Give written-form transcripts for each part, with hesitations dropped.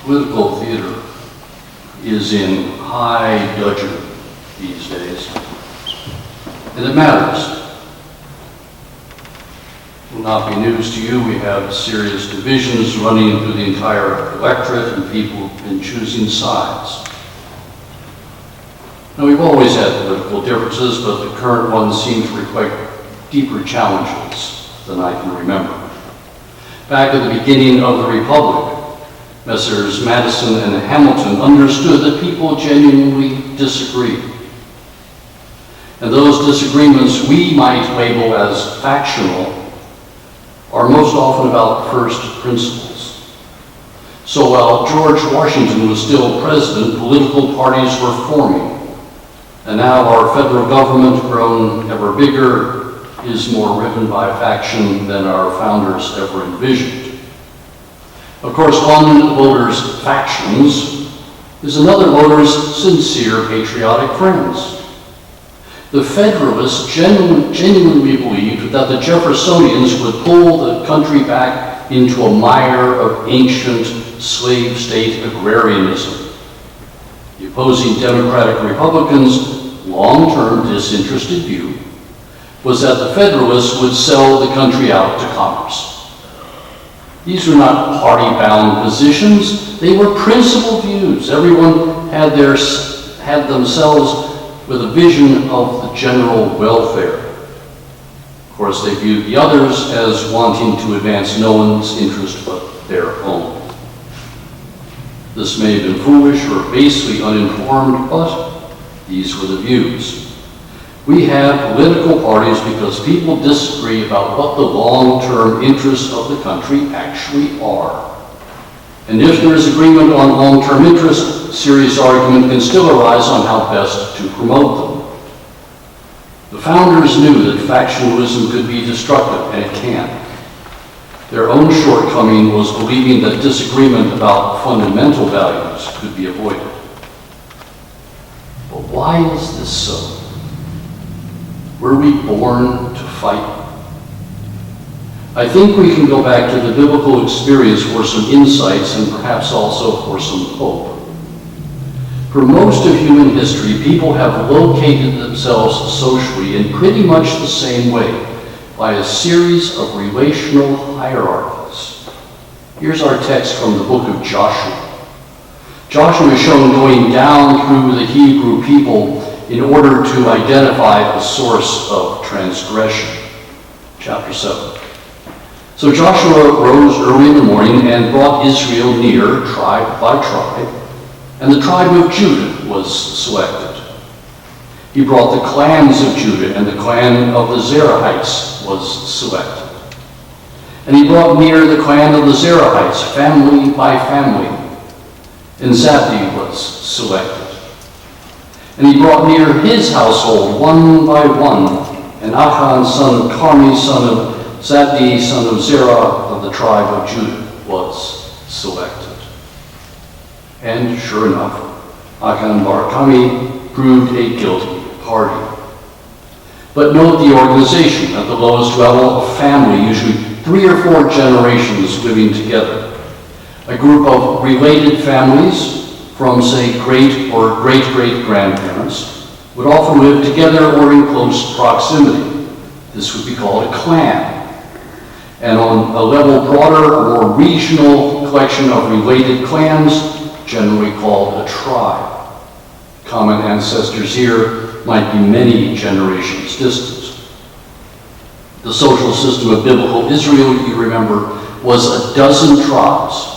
Political theater is in high dudgeon these days, and it matters. It will not be news to you, we have serious divisions running through the entire electorate, and people have been choosing sides. Now, we've always had political differences, but the current ones seem to reflect deeper challenges than I can remember. Back at the beginning of the Republic, Messrs. Madison and Hamilton understood that people genuinely disagreed. And those disagreements we might label as factional are most often about first principles. So while George Washington was still president, political parties were forming. And now our federal government, grown ever bigger, is more riven by faction than our founders ever envisioned. Of course, one voter's factions is another voter's sincere patriotic friends. The Federalists genuinely believed that the Jeffersonians would pull the country back into a mire of ancient slave state agrarianism. The opposing Democratic Republicans' long-term disinterested view was that the Federalists would sell the country out to commerce. These were not party-bound positions, they were principled views. Everyone had themselves with a vision of the general welfare. Of course, they viewed the others as wanting to advance no one's interest but their own. This may have been foolish or basely uninformed, but these were the views. We have political parties because people disagree about what the long-term interests of the country actually are. And if there is agreement on long-term interests, serious argument can still arise on how best to promote them. The founders knew that factionalism could be destructive, and it can. Their own shortcoming was believing that disagreement about fundamental values could be avoided. But why is this so? Were we born to fight? I think we can go back to the biblical experience for some insights and perhaps also for some hope. For most of human history, people have located themselves socially in pretty much the same way, by a series of relational hierarchies. Here's our text from the book of Joshua. Joshua is shown going down through the Hebrew people in order to identify a source of transgression. Chapter 7. So Joshua rose early in the morning and brought Israel near, tribe by tribe, and the tribe of Judah was selected. He brought the clans of Judah, and the clan of the Zerahites was selected. And he brought near the clan of the Zerahites, family by family, and Zabdi was selected. And he brought near his household one by one, and Achan, son of Carmi, son of Zabdi, son of Zerah, of the tribe of Judah, was selected. And sure enough, Achan bar Carmi proved a guilty party. But note the organization at the lowest level of family, usually 3 or 4 generations living together. A group of related families from, say, great or great-great-grandparents would often live together or in close proximity. This would be called a clan. And on a level broader or more regional collection of related clans, generally called a tribe. Common ancestors here might be many generations distant. The social system of biblical Israel, you remember, was a dozen tribes,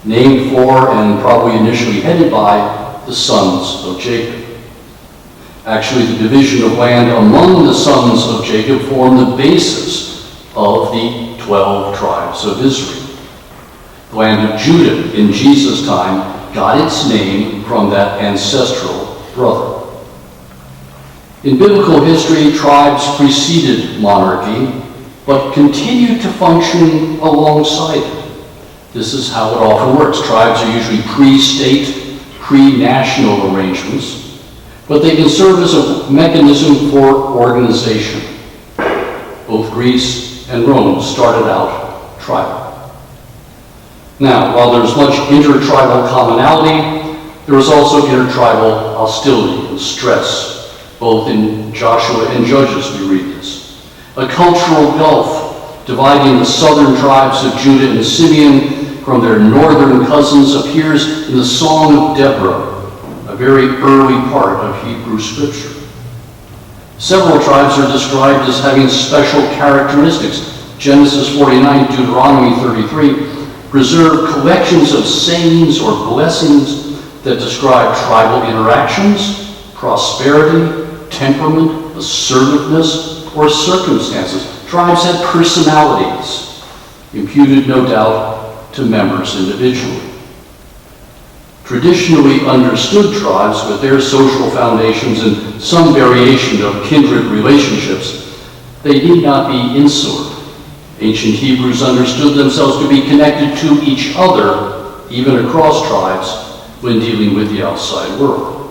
named for and probably initially headed by the sons of Jacob. Actually, the division of land among the sons of Jacob formed the basis of the 12 tribes of Israel. The land of Judah in Jesus' time got its name from that ancestral brother. In biblical history, tribes preceded monarchy, but continued to function alongside it. This is how it often works. Tribes are usually pre-state, pre-national arrangements, but they can serve as a mechanism for organization. Both Greece and Rome started out tribal. Now, while there's much intertribal commonality, there is also intertribal hostility and stress, both in Joshua and Judges we read this. A cultural gulf dividing the southern tribes of Judah and Simeon from their northern cousins appears in the Song of Deborah, a very early part of Hebrew Scripture. Several tribes are described as having special characteristics. Genesis 49, Deuteronomy 33 preserve collections of sayings or blessings that describe tribal interactions, prosperity, temperament, assertiveness, or circumstances. Tribes had personalities, imputed, no doubt, to members individually. Traditionally understood tribes with their social foundations and some variation of kindred relationships, they need not be insular. Ancient Hebrews understood themselves to be connected to each other, even across tribes, when dealing with the outside world.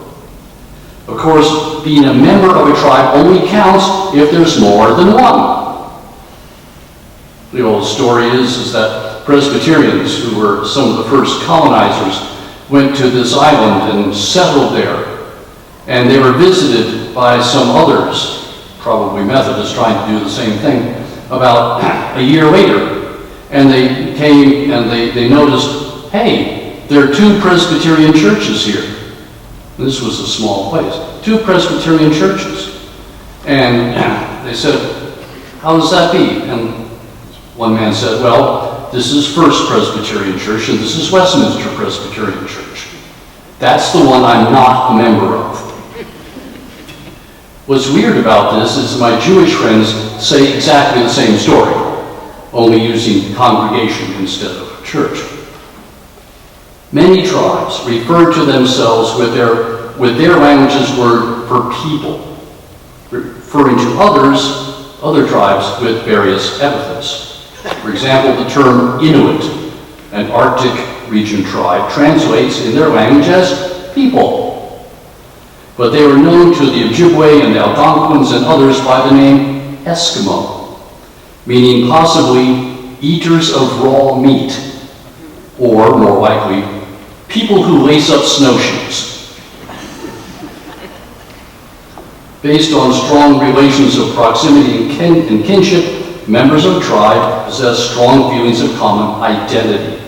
Of course, being a member of a tribe only counts if there's more than one. The old story is that Presbyterians, who were some of the first colonizers, went to this island and settled there. And they were visited by some others, probably Methodists, trying to do the same thing, about a year later. And they came and they noticed, hey, there are 2 Presbyterian churches here. This was a small place. 2 Presbyterian churches. And they said, how does that be? And one man said, well, this is First Presbyterian Church and this is Westminster Presbyterian Church. That's the one I'm not a member of. What's weird about this is my Jewish friends say exactly the same story, only using congregation instead of church. Many tribes refer to themselves with their language's word for people, referring to other tribes with various epithets. For example, the term Inuit, an Arctic region tribe, translates in their language as people. But they were known to the Ojibwe and Algonquins and others by the name Eskimo, meaning possibly eaters of raw meat, or more likely, people who lace up snowshoes. Based on strong relations of proximity and kinship, members of a tribe possess strong feelings of common identity.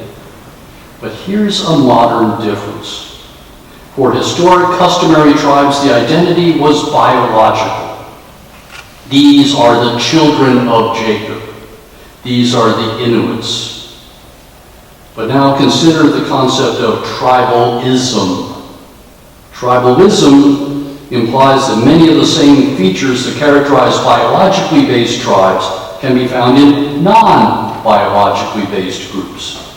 But here's a modern difference. For historic customary tribes, the identity was biological. These are the children of Jacob. These are the Inuits. But now consider the concept of tribalism. Tribalism implies that many of the same features that characterize biologically based tribes can be found in non-biologically based groups.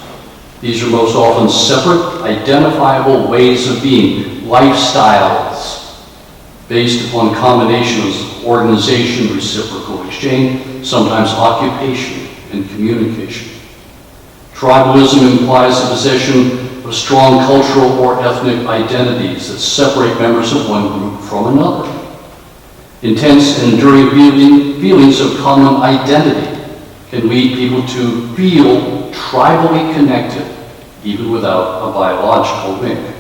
These are most often separate, identifiable ways of being, lifestyles, based upon combinations of organization, reciprocal exchange, sometimes occupation and communication. Tribalism implies the possession of strong cultural or ethnic identities that separate members of one group from another. Intense and enduring feelings of common identity can lead people to feel tribally connected, even without a biological link.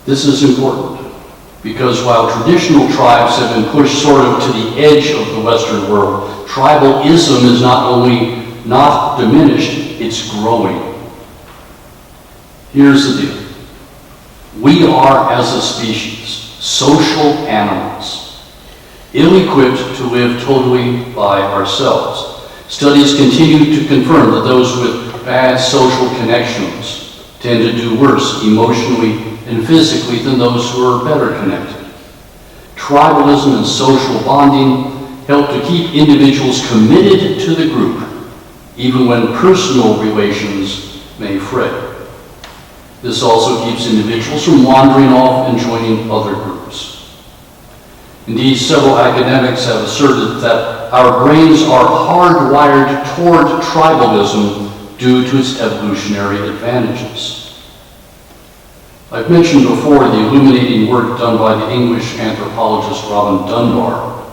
This is important because while traditional tribes have been pushed sort of to the edge of the Western world, tribalism is not only not diminished, it's growing. Here's the deal. We are, as a species, social animals, ill-equipped to live totally by ourselves. Studies continue to confirm that those with bad social connections tend to do worse emotionally and physically than those who are better connected. Tribalism and social bonding help to keep individuals committed to the group, even when personal relations may fray. This also keeps individuals from wandering off and joining other groups. Indeed, several academics have asserted that our brains are hardwired toward tribalism due to its evolutionary advantages. I've mentioned before the illuminating work done by the English anthropologist Robin Dunbar.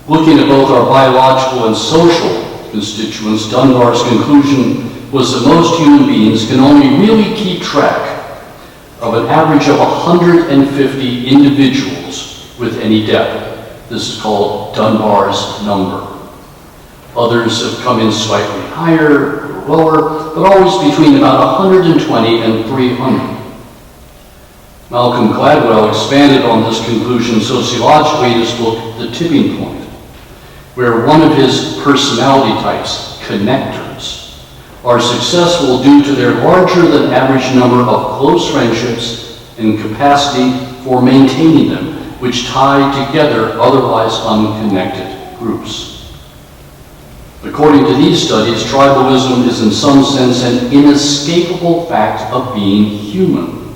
Looking at both our biological and social constituents, Dunbar's conclusion was that most human beings can only really keep track of an average of 150 individuals with any depth. This is called Dunbar's number. Others have come in slightly higher or lower, but always between about 120 and 300. Malcolm Gladwell expanded on this conclusion sociologically in his book, The Tipping Point, where one of his personality types, connectors, are successful due to their larger than average number of close friendships and capacity for maintaining them, which tie together otherwise unconnected groups. According to these studies, tribalism is in some sense an inescapable fact of being human,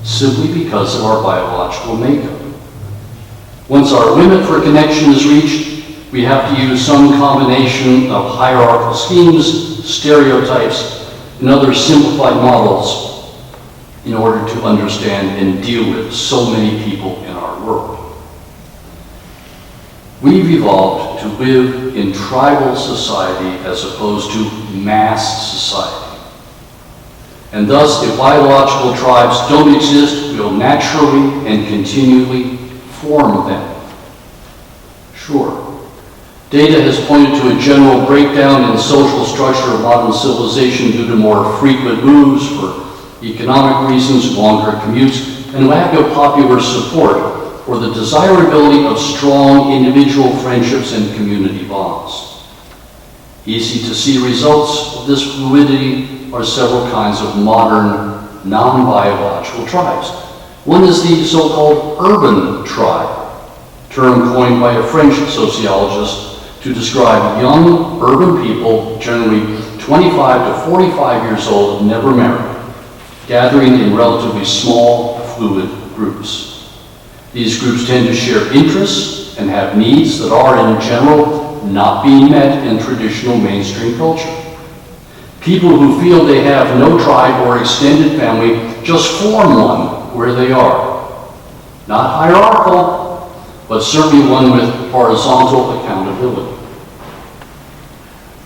simply because of our biological makeup. Once our limit for connection is reached, we have to use some combination of hierarchical schemes, stereotypes, and other simplified models in order to understand and deal with so many people in our world. We've evolved to live in tribal society as opposed to mass society. And thus, if biological tribes don't exist, we'll naturally and continually form them. Sure, data has pointed to a general breakdown in social structure of modern civilization due to more frequent moves for economic reasons, longer commutes, and lack of popular support for the desirability of strong individual friendships and community bonds. Easy to see results of this fluidity are several kinds of modern, non-biological tribes. One is the so-called urban tribe, term coined by a French sociologist to describe young urban people, generally 25 to 45 years old, never married, gathering in relatively small, fluid groups. These groups tend to share interests and have needs that are, in general, not being met in traditional mainstream culture. People who feel they have no tribe or extended family just form one where they are. Not hierarchical, but certainly one with horizontal accountability.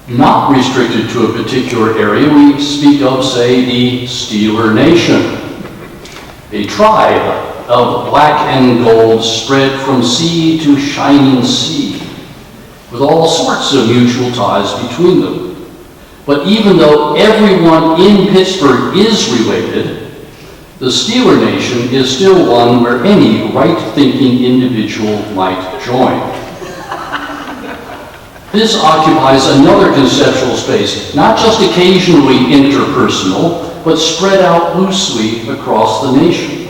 Not restricted to a particular area, we speak of, say, the Steeler Nation, a tribe of black and gold spread from sea to shining sea, with all sorts of mutual ties between them. But even though everyone in Pittsburgh is related, the Steeler Nation is still one where any right-thinking individual might join. This occupies another conceptual space, not just occasionally interpersonal, but spread out loosely across the nation.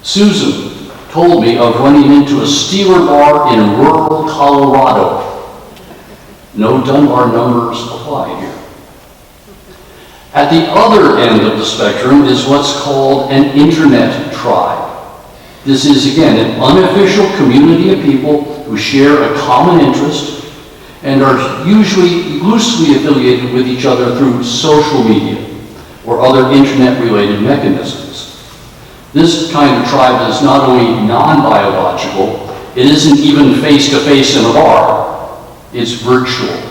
Susan told me of running into a Steeler bar in rural Colorado. No Dunbar numbers apply here. At the other end of the spectrum is what's called an internet tribe. This is, again, an unofficial community of people who share a common interest and are usually loosely affiliated with each other through social media or other internet-related mechanisms. This kind of tribe is not only non-biological, it isn't even face-to-face in a bar, it's virtual.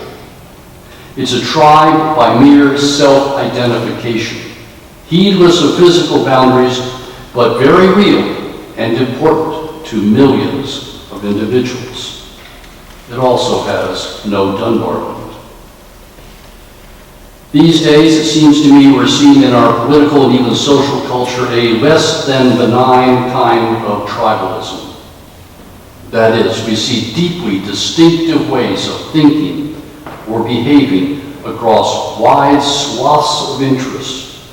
It's a tribe by mere self-identification, heedless of physical boundaries, but very real and important to millions of individuals. It also has no Dunbar limit. These days, it seems to me, we're seeing in our political and even social culture a less than benign kind of tribalism. That is, we see deeply distinctive ways of thinking or behaving across wide swaths of interest,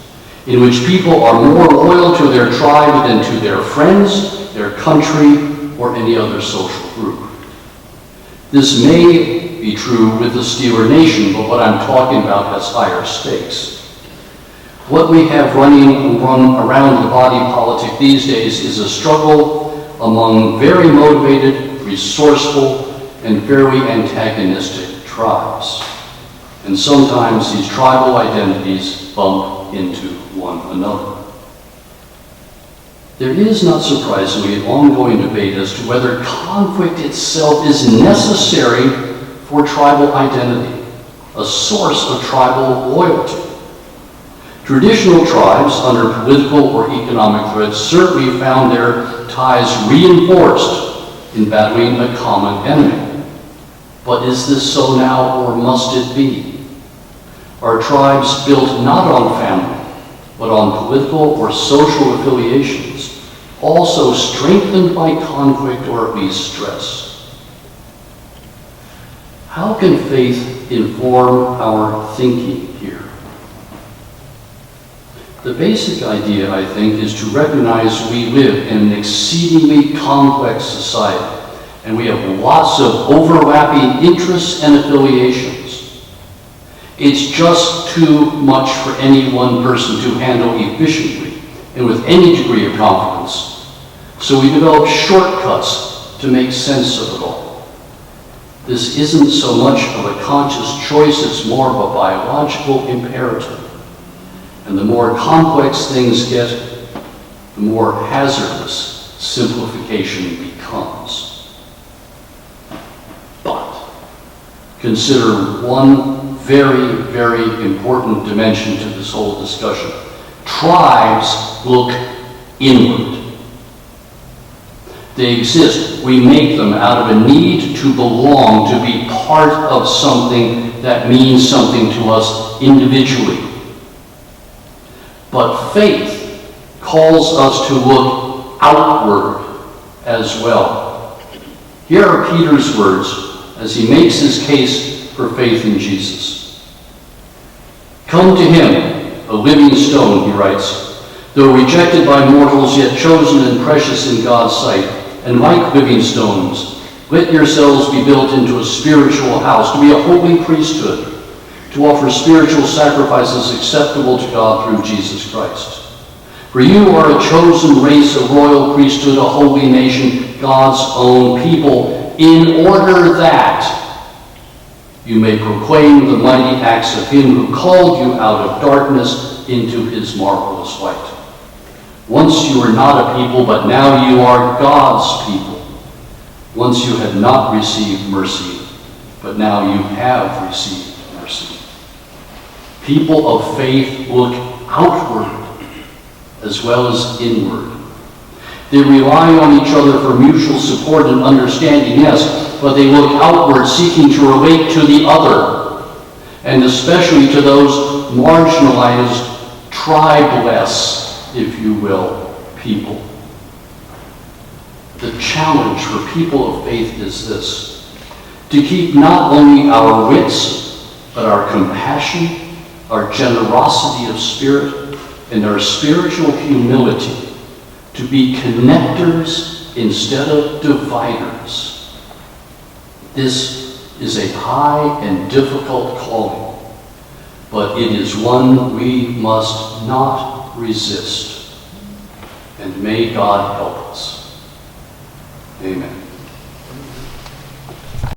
in which people are more loyal to their tribe than to their friends, their country, or any other social group. This may be true with the Steeler Nation, but what I'm talking about has higher stakes. What we have running around the body politic these days is a struggle among very motivated, resourceful, and very antagonistic tribes. And sometimes these tribal identities bump into one another. There is, not surprisingly, an ongoing debate as to whether conflict itself is necessary for tribal identity, a source of tribal loyalty. Traditional tribes under political or economic threats certainly found their ties reinforced in battling a common enemy. But is this so now, or must it be? Are tribes built not on family, but on political or social affiliations, also strengthened by conflict or at least stress? How can faith inform our thinking here? The basic idea, I think, is to recognize we live in an exceedingly complex society, and we have lots of overlapping interests and affiliations. It's just too much for any one person to handle efficiently and with any degree of confidence. So we develop shortcuts to make sense of it all. This isn't so much of a conscious choice, it's more of a biological imperative. And the more complex things get, the more hazardous simplification becomes. But consider one very, very important dimension to this whole discussion. Tribes look inward. They exist. We make them out of a need to belong, to be part of something that means something to us individually. But faith calls us to look outward as well. Here are Peter's words as he makes his case for faith in Jesus. Come to him, a living stone, he writes, though rejected by mortals, yet chosen and precious in God's sight, and like living stones, let yourselves be built into a spiritual house, to be a holy priesthood, to offer spiritual sacrifices acceptable to God through Jesus Christ. For you are a chosen race, a royal priesthood, a holy nation, God's own people, in order that you may proclaim the mighty acts of him who called you out of darkness into his marvelous light. Once you were not a people, but now you are God's people. Once you had not received mercy, but now you have received mercy. People of faith look outward as well as inward. They rely on each other for mutual support and understanding, yes, but they look outward seeking to relate to the other, and especially to those marginalized, tribeless, if you will, people. The challenge for people of faith is this: to keep not only our wits, but our compassion, our generosity of spirit, and our spiritual humility, to be connectors instead of dividers. This is a high and difficult calling, but it is one we must not resist. And may God help us. Amen.